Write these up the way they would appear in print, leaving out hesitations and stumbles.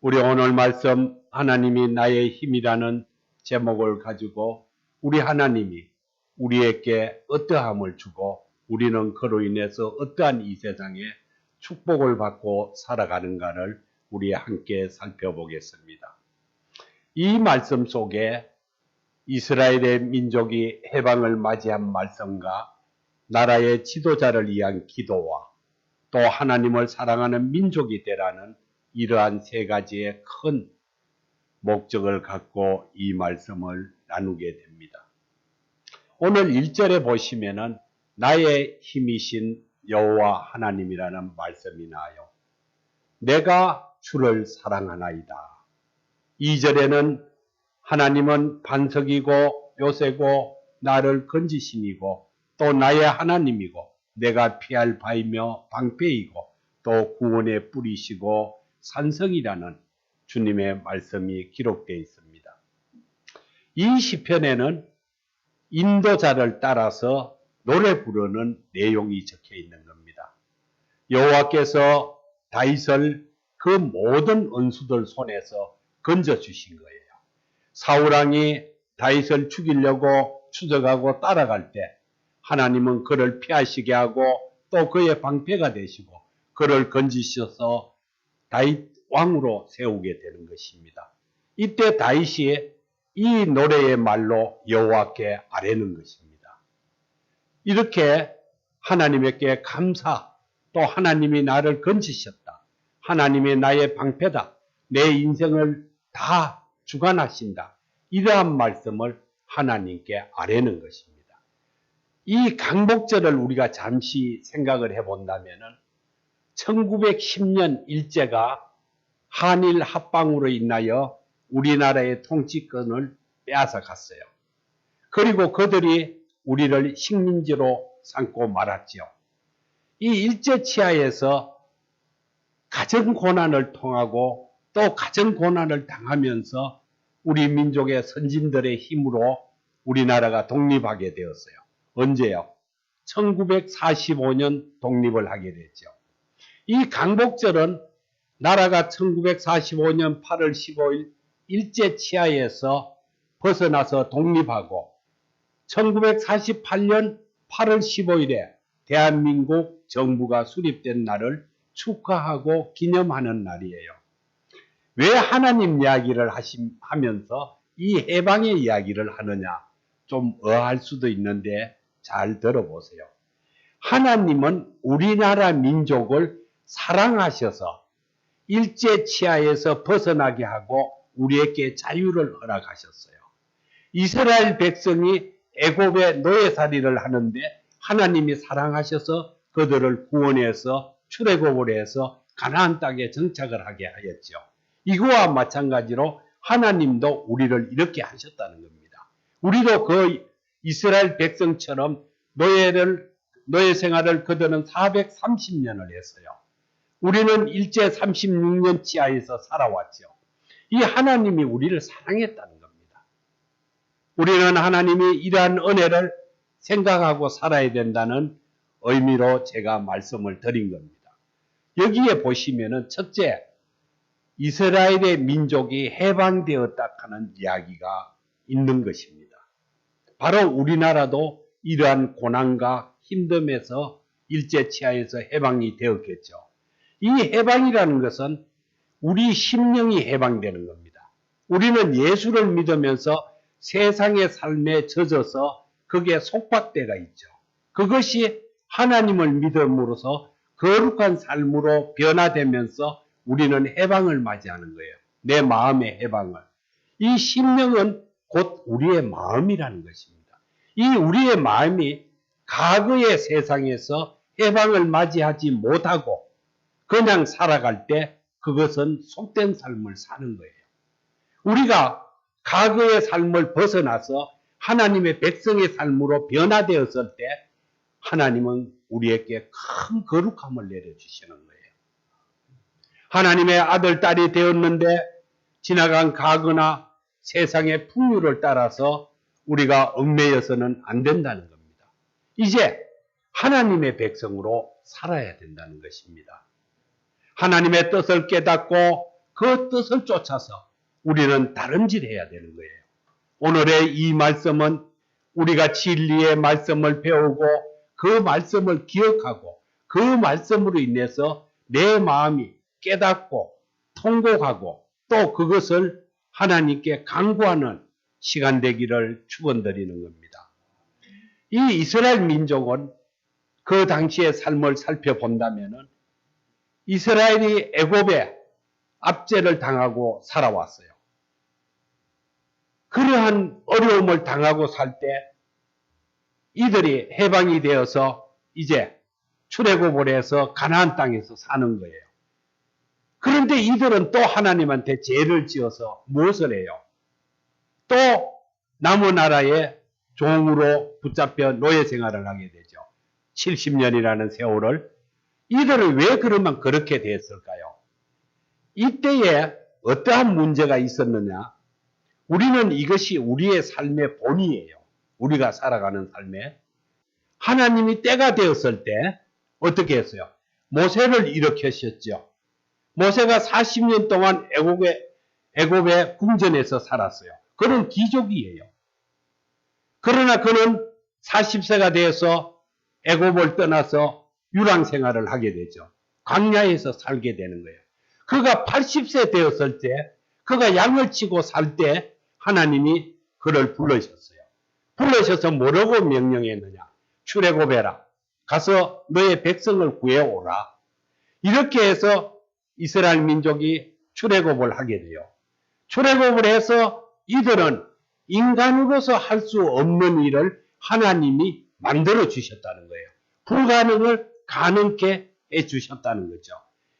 우리 오늘 말씀 하나님이 나의 힘이라는 제목을 가지고 우리 하나님이 우리에게 어떠함을 주고 우리는 그로 인해서 어떠한 이 세상에 축복을 받고 살아가는가를 우리 함께 살펴보겠습니다. 이 말씀 속에 이스라엘의 민족이 해방을 맞이한 말씀과 나라의 지도자를 위한 기도와 또 하나님을 사랑하는 민족이 되라는 이러한 세 가지의 큰 목적을 갖고 이 말씀을 나누게 됩니다. 오늘 1절에 보시면은 나의 힘이신 여호와 하나님이라는 말씀이 나와요. 내가 주를 사랑하나이다. 2절에는 하나님은 반석이고 요새고 나를 건지심이고 또 나의 하나님이고 내가 피할 바이며 방패이고 또 구원의 뿌리시고 산성이라는 주님의 말씀이 기록되어 있습니다. 이 시편에는 인도자를 따라서 노래 부르는 내용이 적혀 있는 겁니다. 여호와께서 다윗을 그 모든 원수들 손에서 건져주신 거예요. 사울왕이 다윗을 죽이려고 추적하고 따라갈 때 하나님은 그를 피하시게 하고 또 그의 방패가 되시고 그를 건지셔서 다윗 왕으로 세우게 되는 것입니다. 이때 다윗이 이 노래의 말로 여호와께 아뢰는 것입니다. 이렇게 하나님께 감사, 또 하나님이 나를 건지셨다. 하나님이 나의 방패다. 내 인생을 다 주관하신다. 이러한 말씀을 하나님께 아뢰는 것입니다. 이 강복절을 우리가 잠시 생각을 해본다면은 1910년 일제가 한일 합방으로 인하여 우리나라의 통치권을 빼앗아 갔어요. 그리고 그들이 우리를 식민지로 삼고 말았지요. 이 일제 치하에서 가정 고난을 통하고 또 가정 고난을 당하면서 우리 민족의 선진들의 힘으로 우리나라가 독립하게 되었어요. 언제요? 1945년 독립을 하게 됐죠. 이 강복절은 나라가 1945년 8월 15일 일제 치하에서 벗어나서 독립하고 1948년 8월 15일에 대한민국 정부가 수립된 날을 축하하고 기념하는 날이에요. 왜 하나님 이야기를 하면서 이 해방의 이야기를 하느냐? 좀 의아할 수도 있는데 잘 들어보세요. 하나님은 우리나라 민족을 사랑하셔서 일제 치하에서 벗어나게 하고 우리에게 자유를 허락하셨어요. 이스라엘 백성이 애굽의 노예살이를 하는데 하나님이 사랑하셔서 그들을 구원해서 출애굽을 해서 가나안 땅에 정착을 하게 하였죠. 이거와 마찬가지로 하나님도 우리를 이렇게 하셨다는 겁니다. 우리도 그 이스라엘 백성처럼 노예 생활을 그들은 430년을 했어요. 우리는 일제 36년 치하에서 살아왔죠. 이 하나님이 우리를 사랑했다는 겁니다. 우리는 하나님이 이러한 은혜를 생각하고 살아야 된다는 의미로 제가 말씀을 드린 겁니다. 여기에 보시면은 첫째, 이스라엘의 민족이 해방되었다 하는 이야기가 있는 것입니다. 바로 우리나라도 이러한 고난과 힘듦에서 일제 치하에서 해방이 되었겠죠. 이 해방이라는 것은 우리 심령이 해방되는 겁니다. 우리는 예수를 믿으면서 세상의 삶에 젖어서 거기에 속박대가 있죠. 그것이 하나님을 믿음으로써 거룩한 삶으로 변화되면서 우리는 해방을 맞이하는 거예요. 내 마음의 해방을. 이 심령은 곧 우리의 마음이라는 것입니다. 이 우리의 마음이 과거의 세상에서 해방을 맞이하지 못하고 그냥 살아갈 때 그것은 속된 삶을 사는 거예요. 우리가 과거의 삶을 벗어나서 하나님의 백성의 삶으로 변화되었을 때 하나님은 우리에게 큰 거룩함을 내려주시는 거예요. 하나님의 아들, 딸이 되었는데 지나간 과거나 세상의 풍류를 따라서 우리가 얽매여서는 안 된다는 겁니다. 이제 하나님의 백성으로 살아야 된다는 것입니다. 하나님의 뜻을 깨닫고 그 뜻을 쫓아서 우리는 다름질 해야 되는 거예요. 오늘의 이 말씀은 우리가 진리의 말씀을 배우고 그 말씀을 기억하고 그 말씀으로 인해서 내 마음이 깨닫고 통곡하고 또 그것을 하나님께 간구하는 시간 되기를 축원드리는 겁니다. 이 이스라엘 민족은 그 당시의 삶을 살펴본다면은 이스라엘이 애굽에 압제를 당하고 살아왔어요. 그러한 어려움을 당하고 살 때 이들이 해방이 되어서 이제 출애굽을 해서 가나안 땅에서 사는 거예요. 그런데 이들은 또 하나님한테 죄를 지어서 무엇을 해요? 또 남은 나라의 종으로 붙잡혀 노예 생활을 하게 되죠. 70년이라는 세월을. 이들을 왜 그러면 그렇게 됐을까요? 이때에 어떠한 문제가 있었느냐? 우리는 이것이 우리의 삶의 본이에요. 우리가 살아가는 삶에. 하나님이 때가 되었을 때 어떻게 했어요? 모세를 일으키셨죠. 모세가 40년 동안 애굽의 궁전에서 살았어요. 그는 귀족이에요. 그러나 그는 40세가 되어서 애굽을 떠나서 유랑 생활을 하게 되죠. 광야에서 살게 되는 거예요. 그가 80세 되었을 때 그가 양을 치고 살 때 하나님이 그를 불러셨어요. 불러셔서 뭐라고 명령했느냐? 출애굽해라. 가서 너의 백성을 구해오라. 이렇게 해서 이스라엘 민족이 출애굽을 하게 돼요. 출애굽을 해서 이들은 인간으로서 할 수 없는 일을 하나님이 만들어 주셨다는 거예요. 불가능을 가능케 해 주셨다는 거죠.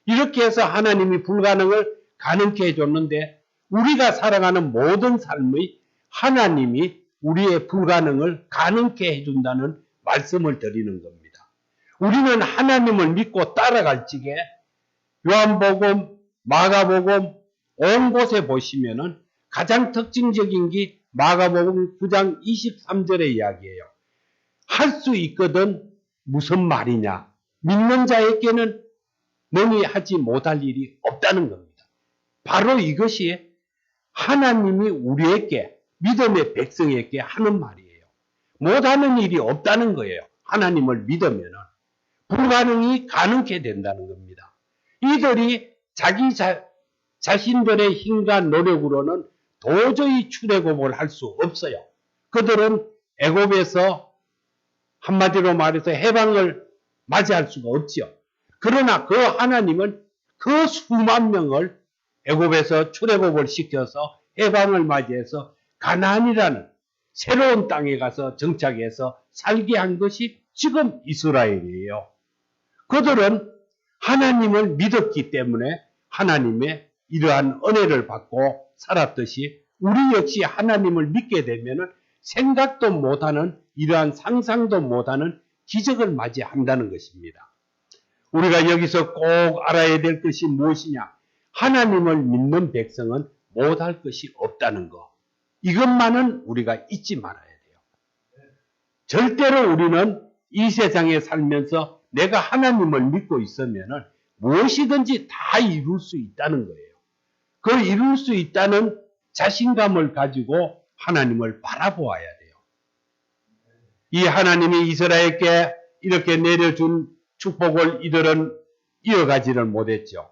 이렇게 해서 하나님이 불가능을 가능케 해줬는데 우리가 살아가는 모든 삶의 하나님이 우리의 불가능을 가능케 해준다는 말씀을 드리는 겁니다. 우리는 하나님을 믿고 따라갈 적에 요한복음, 마가복음 온 곳에 보시면은 가장 특징적인 게 마가복음 9장 23절의 이야기예요. 할 수 있거든 무슨 말이냐? 믿는 자에게는 능히 하지 못할 일이 없다는 겁니다. 바로 이것이 하나님이 우리에게 믿음의 백성에게 하는 말이에요. 못하는 일이 없다는 거예요. 하나님을 믿으면 불가능이 가능케 된다는 겁니다. 이들이 자기 자신들의 힘과 노력으로는 도저히 출애굽을 할 수 없어요. 그들은 애굽에서 한마디로 말해서 해방을 맞이할 수가 없죠. 그러나 그 하나님은 그 수만 명을 애굽에서 출애굽을 시켜서 해방을 맞이해서 가나안이라는 새로운 땅에 가서 정착해서 살게 한 것이 지금 이스라엘이에요. 그들은 하나님을 믿었기 때문에 하나님의 이러한 은혜를 받고 살았듯이 우리 역시 하나님을 믿게 되면 생각도 못하는 이러한 상상도 못하는 기적을 맞이한다는 것입니다. 우리가 여기서 꼭 알아야 될 것이 무엇이냐? 하나님을 믿는 백성은 못할 것이 없다는 것. 이것만은 우리가 잊지 말아야 돼요. 절대로 우리는 이 세상에 살면서 내가 하나님을 믿고 있으면 무엇이든지 다 이룰 수 있다는 거예요. 그 이룰 수 있다는 자신감을 가지고 하나님을 바라보아야 돼요. 이 하나님이 이스라엘께 이렇게 내려준 축복을 이들은 이어가지를 못했죠.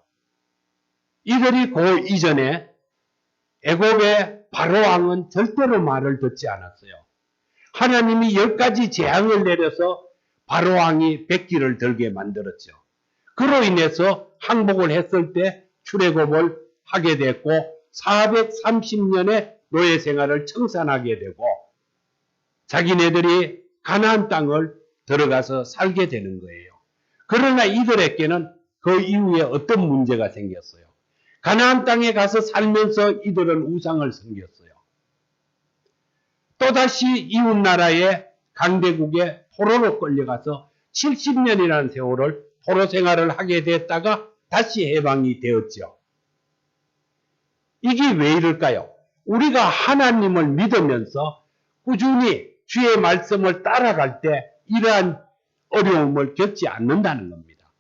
이들이 그 이전에 애굽의 바로왕은 절대로 말을 듣지 않았어요. 하나님이 10가지 재앙을 내려서 바로왕이 백기를 들게 만들었죠. 그로 인해서 항복을 했을 때 출애굽을 하게 됐고 430년의 노예 생활을 청산하게 되고 자기네들이 가나안 땅을 들어가서 살게 되는 거예요. 그러나 이들에게는 그 이후에 어떤 문제가 생겼어요. 가나안 땅에 가서 살면서 이들은 우상을 섬겼어요. 또다시 이웃나라의 강대국의 포로로 끌려가서 70년이라는 세월을 포로 생활을 하게 됐다가 다시 해방이 되었죠. 이게 왜 이럴까요? 우리가 하나님을 믿으면서 꾸준히 주의 말씀을 따라갈 때 이러한 어려움을 겪지 않는다는 겁니다.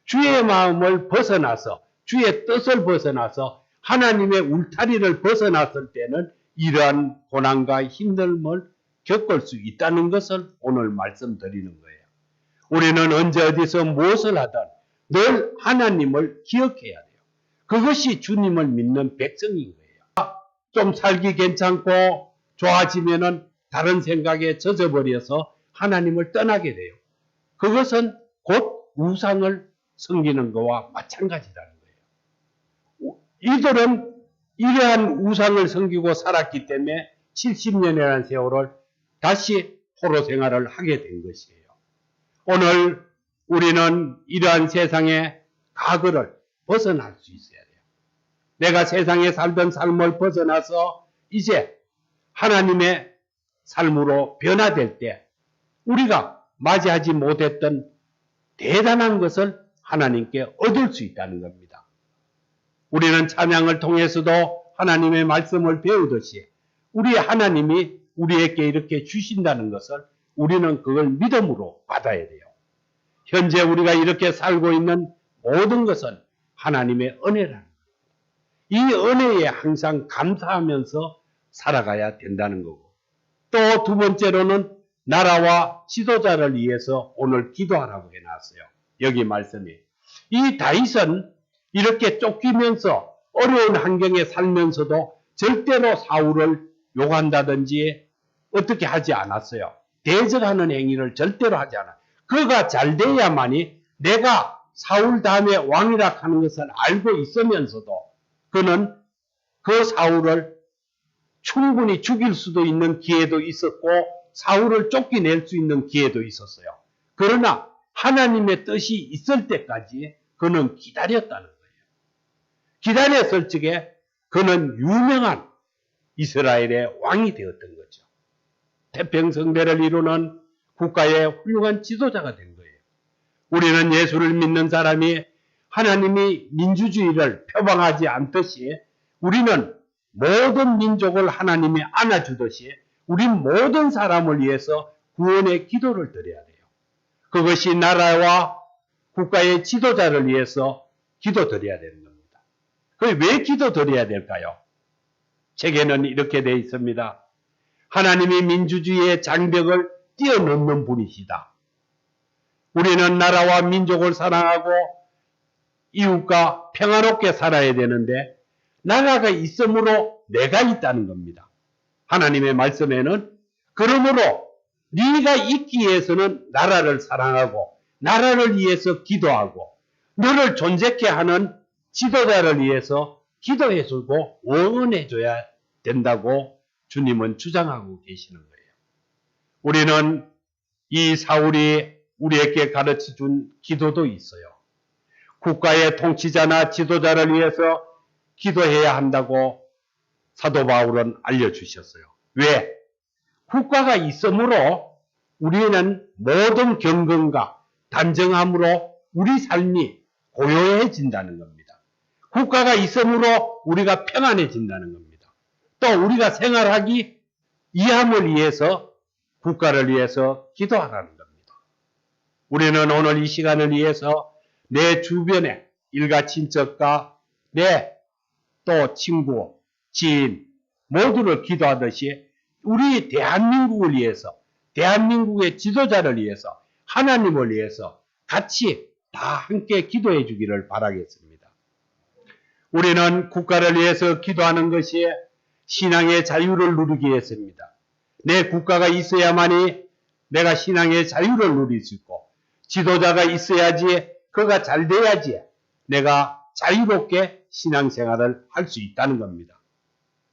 주의 마음을 벗어나서 주의 뜻을 벗어나서 하나님의 울타리를 벗어났을 때는 이러한 고난과 힘듦을 겪을 수 있다는 것을 오늘 말씀드리는 거예요. 우리는 언제 어디서 무엇을 하든 늘 하나님을 기억해야 돼요. 그것이 주님을 믿는 백성인 거예요. 좀 살기 괜찮고 좋아지면은 다른 생각에 젖어버려서 하나님을 떠나게 돼요. 그것은 곧 우상을 섬기는 것과 마찬가지라는 거예요. 이들은 이러한 우상을 섬기고 살았기 때문에 70년이라는 세월을 다시 포로 생활을 하게 된 것이에요. 오늘 우리는 이러한 세상의 가거를 벗어날 수 있어야 돼요. 내가 세상에 살던 삶을 벗어나서 이제 하나님의 삶으로 변화될 때 우리가 맞이하지 못했던 대단한 것을 하나님께 얻을 수 있다는 겁니다. 우리는 찬양을 통해서도 하나님의 말씀을 배우듯이 우리 하나님이 우리에게 이렇게 주신다는 것을 우리는 그걸 믿음으로 받아야 돼요. 현재 우리가 이렇게 살고 있는 모든 것은 하나님의 은혜라는 거예요. 이 은혜에 항상 감사하면서 살아가야 된다는 거고, 또 두 번째로는 나라와 지도자를 위해서 오늘 기도하라고 해놨어요. 여기 말씀이. 이 다윗은 이렇게 쫓기면서 어려운 환경에 살면서도 절대로 사울을 욕한다든지 어떻게 하지 않았어요. 대적하는 행위를 절대로 하지 않아요. 그가 잘 돼야만이 내가 사울 다음에 왕이라 하는 것을 알고 있으면서도 그는 그 사울을 충분히 죽일 수도 있는 기회도 있었고 사울을 쫓겨낼 수 있는 기회도 있었어요. 그러나 하나님의 뜻이 있을 때까지 그는 기다렸다는 거예요. 기다렸을 적에 그는 유명한 이스라엘의 왕이 되었던 거죠. 태평성대를 이루는 국가의 훌륭한 지도자가 된 거예요. 우리는 예수를 믿는 사람이 하나님이 민주주의를 표방하지 않듯이 우리는 모든 민족을 하나님이 안아주듯이 우리 모든 사람을 위해서 구원의 기도를 드려야 돼요. 그것이 나라와 국가의 지도자를 위해서 기도드려야 되는 겁니다. 그게 왜 기도드려야 될까요? 책에는 이렇게 되어 있습니다. 하나님이 민주주의의 장벽을 뛰어넘는 분이시다. 우리는 나라와 민족을 사랑하고 이웃과 평화롭게 살아야 되는데 나라가 있으므로 내가 있다는 겁니다. 하나님의 말씀에는 그러므로 네가 있기 위해서는 나라를 사랑하고 나라를 위해서 기도하고 너를 존재케 하는 지도자를 위해서 기도해주고 응원해줘야 된다고 주님은 주장하고 계시는 거예요. 우리는 이 사울이 우리에게 가르쳐준 기도도 있어요. 국가의 통치자나 지도자를 위해서 기도해야 한다고 사도 바울은 알려주셨어요. 왜? 국가가 있으므로 우리는 모든 경건과 단정함으로 우리 삶이 고요해진다는 겁니다. 국가가 있으므로 우리가 평안해진다는 겁니다. 또 우리가 생활하기 이함을 위해서 국가를 위해서 기도하라는 겁니다. 우리는 오늘 이 시간을 위해서 내 주변에 일가 친척과 내 또 친구, 지인 모두를 기도하듯이 우리 대한민국을 위해서 대한민국의 지도자를 위해서 하나님을 위해서 같이 다 함께 기도해 주기를 바라겠습니다. 우리는 국가를 위해서 기도하는 것이 신앙의 자유를 누리기 위해서입니다. 내 국가가 있어야만이 내가 신앙의 자유를 누릴 수 있고 지도자가 있어야지 그가 잘 돼야지 내가 자유롭게 신앙생활을 할 수 있다는 겁니다.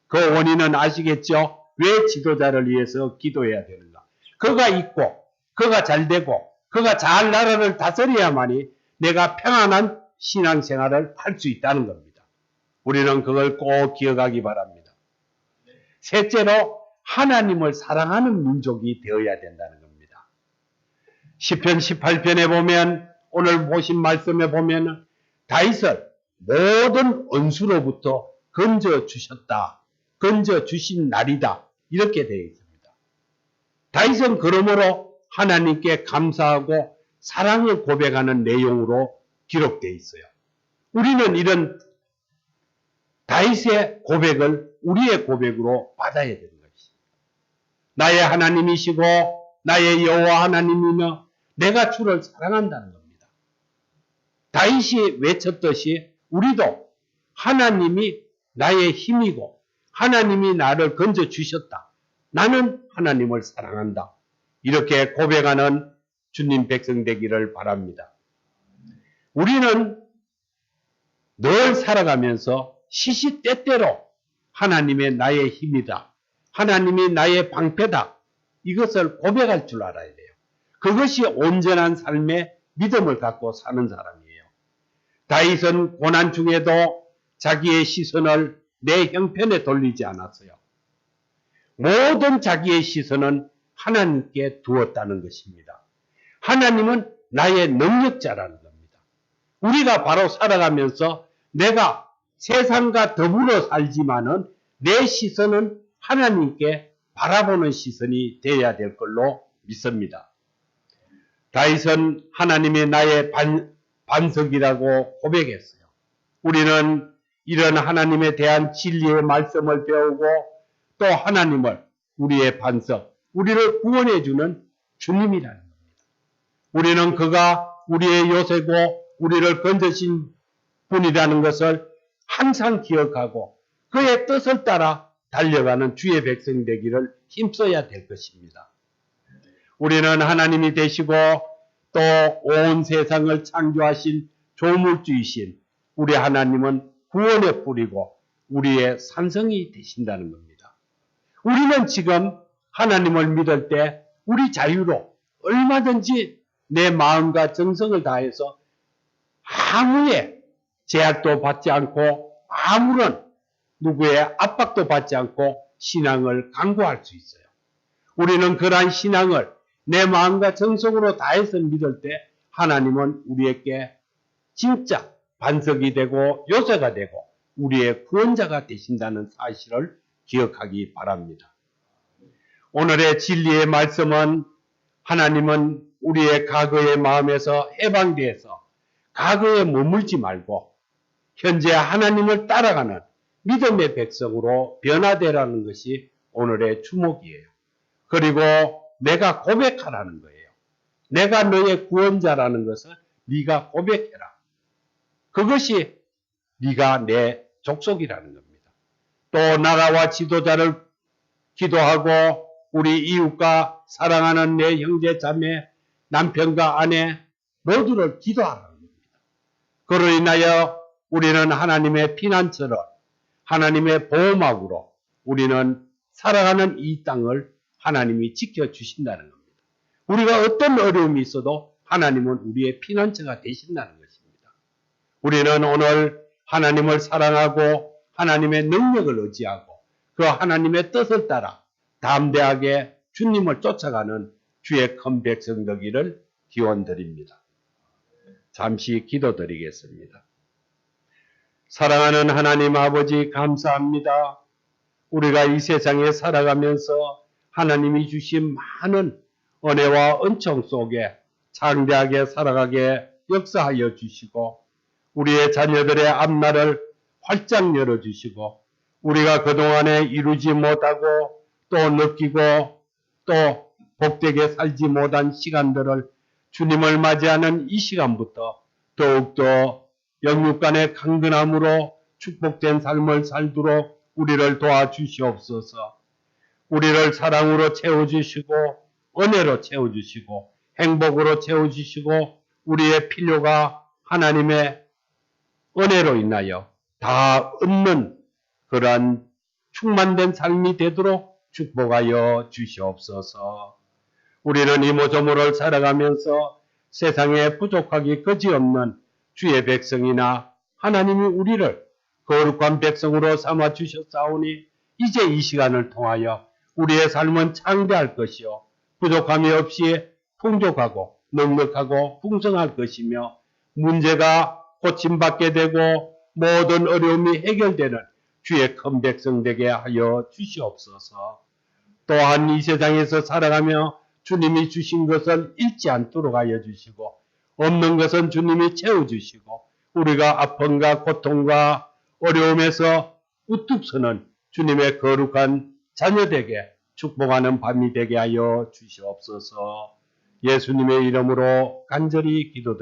그 원인은 아시겠죠? 왜 지도자를 위해서 기도해야 되는가? 그가 있고 그가 잘 되고 그가 잘 나라를 다스려야만이 내가 평안한 신앙생활을 할 수 있다는 겁니다. 우리는 그걸 꼭 기억하기 바랍니다. 셋째로 하나님을 사랑하는 민족이 되어야 된다는 겁니다. 시편 18편에 보면 오늘 보신 말씀에 보면 다윗을 모든 원수로부터 건져 주셨다. 건져 주신 날이다. 이렇게 되어 있습니다. 다윗은 그러므로 하나님께 감사하고 사랑을 고백하는 내용으로 기록되어 있어요. 우리는 이런 다윗의 고백을 우리의 고백으로 받아야 되는 것입니다. 나의 하나님이시고 나의 여호와 하나님이며 내가 주를 사랑한다는 겁니다. 다윗이 외쳤듯이 우리도 하나님이 나의 힘이고 하나님이 나를 건져주셨다. 나는 하나님을 사랑한다. 이렇게 고백하는 주님 백성 되기를 바랍니다. 우리는 늘 살아가면서 시시때때로 하나님의 나의 힘이다. 하나님이 나의 방패다. 이것을 고백할 줄 알아야 돼요. 그것이 온전한 삶의 믿음을 갖고 사는 사람이에요. 다윗은 고난 중에도 자기의 시선을 내 형편에 돌리지 않았어요. 모든 자기의 시선은 하나님께 두었다는 것입니다. 하나님은 나의 능력자라는 겁니다. 우리가 바로 살아가면서 내가 세상과 더불어 살지만은 내 시선은 하나님께 바라보는 시선이 되어야 될 걸로 믿습니다. 다윗은 하나님이 나의 반석이라고 고백했어요. 우리는 이런 하나님에 대한 진리의 말씀을 배우고 또 하나님을 우리의 반석, 우리를 구원해주는 주님이라는 겁니다. 우리는 그가 우리의 요새고 우리를 건져신 분이라는 것을 항상 기억하고 그의 뜻을 따라 달려가는 주의 백성 되기를 힘써야 될 것입니다. 우리는 하나님이 되시고 또 온 세상을 창조하신 조물주이신 우리 하나님은 구원의 뿌리고 우리의 산성이 되신다는 겁니다. 우리는 지금 하나님을 믿을 때 우리 자유로 얼마든지 내 마음과 정성을 다해서 아무의 제약도 받지 않고 아무런 누구의 압박도 받지 않고 신앙을 강구할 수 있어요. 우리는 그러한 신앙을 내 마음과 정성으로 다해서 믿을 때 하나님은 우리에게 진짜 반석이 되고 요새가 되고 우리의 구원자가 되신다는 사실을 기억하기 바랍니다. 오늘의 진리의 말씀은 하나님은 우리의 과거의 마음에서 해방되어서 과거에 머물지 말고 현재 하나님을 따라가는 믿음의 백성으로 변화되라는 것이 오늘의 주목이에요. 그리고 내가 고백하라는 거예요. 내가 너의 구원자라는 것을 네가 고백해라. 그것이 네가 내 족속이라는 겁니다. 또 나라와 지도자를 기도하고 우리 이웃과 사랑하는 내 형제 자매 남편과 아내 모두를 기도하라는 겁니다. 그로 인하여 우리는 하나님의 피난처를 하나님의 보호막으로 우리는 살아가는 이 땅을 하나님이 지켜주신다는 겁니다. 우리가 어떤 어려움이 있어도 하나님은 우리의 피난처가 되신다는 것입니다. 우리는 오늘 하나님을 사랑하고 하나님의 능력을 의지하고 그 하나님의 뜻을 따라 담대하게 주님을 쫓아가는 주의 큰 백성 되기를 기원드립니다. 잠시 기도드리겠습니다. 사랑하는 하나님 아버지 감사합니다. 우리가 이 세상에 살아가면서 하나님이 주신 많은 은혜와 은총 속에 창대하게 살아가게 역사하여 주시고 우리의 자녀들의 앞날을 활짝 열어주시고 우리가 그동안에 이루지 못하고 또 느끼고 또 복되게 살지 못한 시간들을 주님을 맞이하는 이 시간부터 더욱더 영육간의 강건함으로 축복된 삶을 살도록 우리를 도와주시옵소서. 우리를 사랑으로 채워주시고 은혜로 채워주시고 행복으로 채워주시고 우리의 필요가 하나님의 은혜로 인하여 다 얻는 그러한 충만된 삶이 되도록 축복하여 주시옵소서. 우리는 이모저모를 살아가면서 세상에 부족하기 그지없는 주의 백성이나 하나님이 우리를 거룩한 백성으로 삼아 주셨사오니 이제 이 시간을 통하여 우리의 삶은 창대할 것이요 부족함이 없이 풍족하고 넉넉하고 풍성할 것이며 문제가 고침받게 되고 모든 어려움이 해결되는 주의 큰 백성 되게 하여 주시옵소서. 또한 이 세상에서 살아가며 주님이 주신 것을 잃지 않도록 하여 주시고 없는 것은 주님이 채워주시고 우리가 아픔과 고통과 어려움에서 우뚝 서는 주님의 거룩한 자녀되게 축복하는 밤이 되게 하여 주시옵소서. 예수님의 이름으로 간절히 기도드립니다.